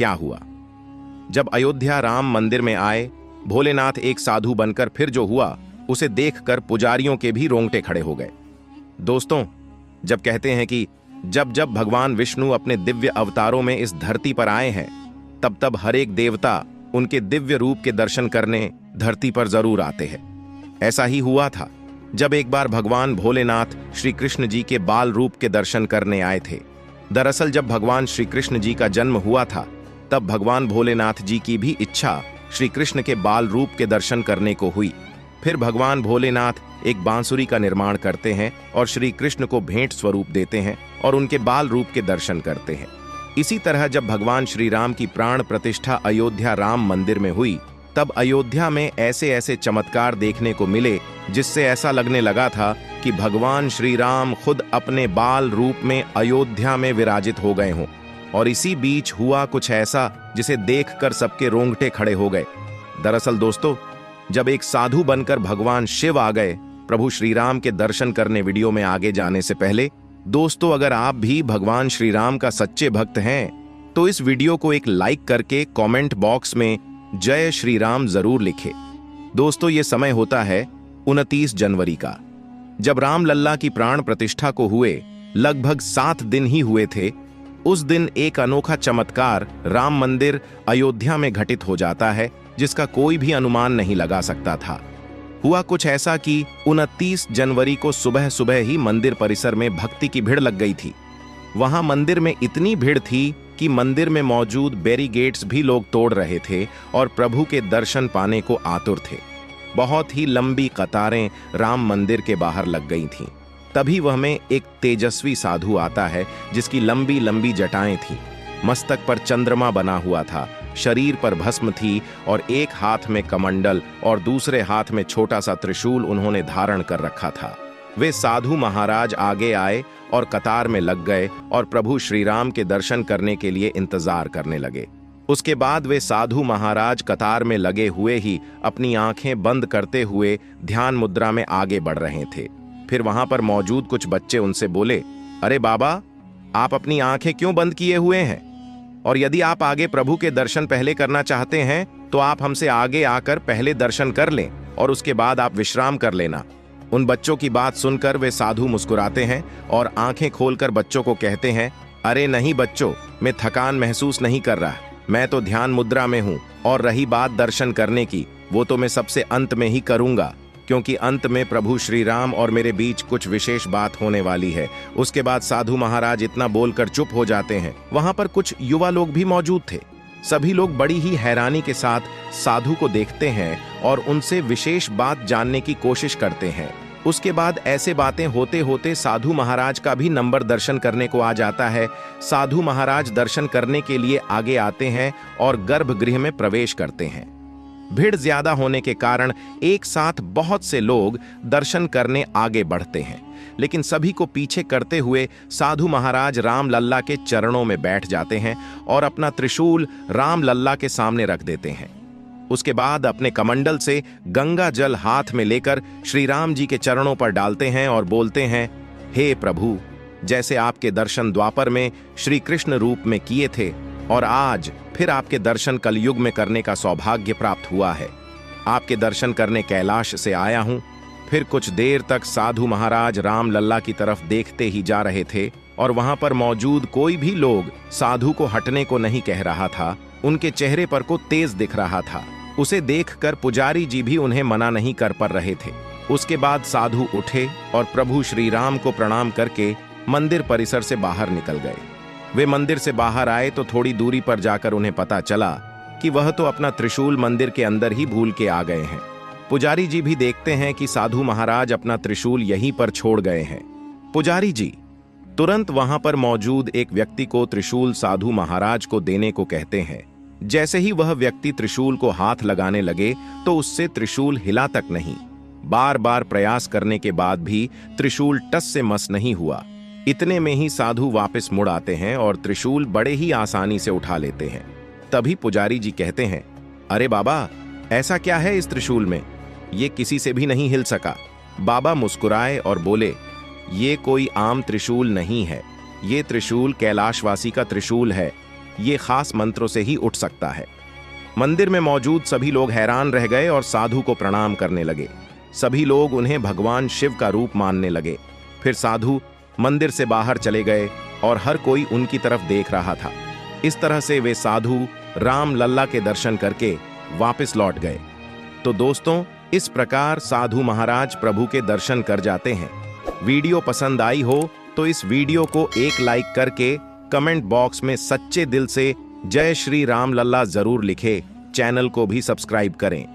क्या हुआ। जब अयोध्या राम मंदिर में आए, भोलेनाथ एक साधु बनकर फिर जो हुआ उसे देखकर पुजारियों के भी रोंगटे खड़े हो गए। दोस्तों, जब कहते हैं कि जब जब भगवान विष्णु अपने दिव्य अवतारों में इस धरती पर आए हैं, तब तब हर एक देवता उनके दिव्य रूप के दर्शन करने धरती पर जरूर आते हैं। ऐसा ही हुआ था जब एक बार भगवान भोलेनाथ श्री कृष्ण जी के बाल रूप के दर्शन करने आए थे। दरअसल जब भगवान श्री कृष्ण जी का जन्म हुआ था, तब भगवान भोलेनाथ जी की भी इच्छा श्री कृष्ण के बाल रूप के दर्शन करने को हुई। फिर भगवान भोलेनाथ एक बांसुरी का निर्माण करते हैं और श्री कृष्ण को भेंट स्वरूप देते हैं और उनके बाल रूप के दर्शन करते हैं। इसी तरह जब भगवान श्री राम की प्राण प्रतिष्ठा अयोध्या राम मंदिर में हुई, तब अयोध्या में ऐसे ऐसे चमत्कार देखने को मिले जिससे ऐसा लगने लगा था कि भगवान श्री राम खुद अपने बाल रूप में अयोध्या में विराजित हो गए हों। और इसी बीच हुआ कुछ ऐसा जिसे देखकर सबके रोंगटे खड़े हो गए। दरअसल दोस्तों, जब एक साधु बनकर भगवान शिव आ गए प्रभु श्री राम के दर्शन करने, वीडियो में आगे जाने से पहले दोस्तों, अगर आप भी भगवान श्री राम का सच्चे भक्त हैं तो इस वीडियो को एक लाइक करके कमेंट बॉक्स में जय श्री राम जरूर लिखें। दोस्तों, ये समय होता है 29 जनवरी का, जब राम लल्ला की प्राण प्रतिष्ठा को हुए लगभग 7 दिन ही हुए थे। उस दिन एक अनोखा चमत्कार राम मंदिर अयोध्या में घटित हो जाता है जिसका कोई भी अनुमान नहीं लगा सकता था। हुआ कुछ ऐसा कि 29 जनवरी को सुबह सुबह ही मंदिर परिसर में भक्ति की भीड़ लग गई थी। वहां मंदिर में इतनी भीड़ थी कि मंदिर में मौजूद बैरिकेड्स भी लोग तोड़ रहे थे और प्रभु के दर्शन पाने को आतुर थे। बहुत ही लंबी कतारें राम मंदिर के बाहर लग गई थीं। तभी वह में एक तेजस्वी साधु आता है जिसकी लंबी लंबी जटाएं थीं, मस्तक पर चंद्रमा बना हुआ था, शरीर पर भस्म थी और एक हाथ में कमंडल और दूसरे हाथ में छोटा सा त्रिशूल उन्होंने धारण कर रखा था। वे साधु महाराज आगे आए और कतार में लग गए और प्रभु श्री राम के दर्शन करने के लिए इंतजार करने लगे। उसके बाद वे साधु महाराज कतार में लगे हुए ही अपनी आंखें बंद करते हुए ध्यान मुद्रा में आगे बढ़ रहे थे। फिर वहां पर मौजूद कुछ बच्चे उनसे बोले, अरे बाबा, आप अपनी आंखें क्यों बंद किए हुए हैं? और यदि आप आगे प्रभु के दर्शन पहले करना चाहते हैं तो आप हमसे आगे आकर पहले दर्शन कर लें और उसके बाद आप विश्राम कर लेना। उन बच्चों की बात सुनकर वे साधु मुस्कुराते हैं और आंखें खोलकर बच्चों को कहते हैं, अरे नहीं बच्चों, मैं थकान महसूस नहीं कर रहा, मैं तो ध्यान मुद्रा में हूं। और रही बात दर्शन करने की, वो तो मैं सबसे अंत में ही करूंगा, क्योंकि अंत में प्रभु श्री राम और मेरे बीच कुछ विशेष बात होने वाली है। उसके बाद साधु महाराज इतना बोलकर चुप हो जाते हैं। वहां पर कुछ युवा लोग भी मौजूद थे। सभी लोग बड़ी ही हैरानी के साथ साधु को देखते हैं और उनसे विशेष बात जानने की कोशिश करते हैं। उसके बाद ऐसे बातें होते होते साधु महाराज का भी नंबर दर्शन करने को आ जाता है। साधु महाराज दर्शन करने के लिए आगे आते हैं और गर्भगृह में प्रवेश करते हैं। भीड़ ज्यादा होने के कारण एक साथ बहुत से लोग दर्शन करने आगे बढ़ते हैं, लेकिन सभी को पीछे करते हुए साधु महाराज राम लल्ला के चरणों में बैठ जाते हैं और अपना त्रिशूल राम लल्ला के सामने रख देते हैं। उसके बाद अपने कमंडल से गंगा जल हाथ में लेकर श्री राम जी के चरणों पर डालते हैं और बोलते हैं, हे प्रभु, जैसे आपके दर्शन द्वापर में श्री कृष्ण रूप में किए थे और आज फिर आपके दर्शन कलयुग में करने का सौभाग्य प्राप्त हुआ है। आपके दर्शन करने कैलाश से आया हूं। फिर कुछ देर तक साधु महाराज राम लल्ला की तरफ देखते ही जा रहे थे और वहां पर मौजूद कोई भी लोग साधु को हटने को नहीं कह रहा था। उनके चेहरे पर को तेज दिख रहा था। उसे देखकर पुजारी जी भी उन्हें मना नहीं कर पा रहे थे। उसके बाद साधु उठे और प्रभु श्री राम को प्रणाम करके मंदिर परिसर से बाहर निकल गए। वे मंदिर से बाहर आए तो थोड़ी दूरी पर जाकर उन्हें पता चला कि वह तो अपना त्रिशूल मंदिर के अंदर ही भूल के आ गए हैं। पुजारी जी भी देखते हैं कि साधु महाराज अपना त्रिशूल यहीं पर छोड़ गए हैं। पुजारी जी तुरंत वहां पर मौजूद एक व्यक्ति को त्रिशूल साधु महाराज को देने को कहते हैं। जैसे ही वह व्यक्ति त्रिशूल को हाथ लगाने लगे तो उससे त्रिशूल हिला तक नहीं। बार बार प्रयास करने के बाद भी त्रिशूल टस से मस नहीं हुआ। इतने में ही साधु वापस मुड़ आते हैं और त्रिशूल बड़े ही आसानी से उठा लेते हैं। तभी पुजारी जी कहते हैं, अरे बाबा, ऐसा क्या है इस त्रिशूल में? ये किसी से भी नहीं हिल सका। बाबा मुस्कुराए और बोले, ये कोई आम त्रिशूल नहीं है, ये त्रिशूल कैलाशवासी का त्रिशूल है। ये खास मंत्रों से ही उठ सकता है। मंदिर में मौजूद सभी लोग हैरान रह गए और साधु को प्रणाम करने लगे। सभी लोग उन्हें भगवान शिव का रूप मानने लगे। फिर साधु मंदिर से बाहर चले गए और हर कोई उनकी तरफ देख रहा था। इस तरह से वे साधु राम लल्ला के दर्शन करके वापस लौट गए। तो दोस्तों, इस प्रकार साधु महाराज प्रभु के दर्शन कर जाते हैं। वीडियो पसंद आई हो तो इस वीडियो को एक लाइक करके कमेंट बॉक्स में सच्चे दिल से जय श्री राम लल्ला जरूर लिखे। चैनल को भी सब्सक्राइब करें।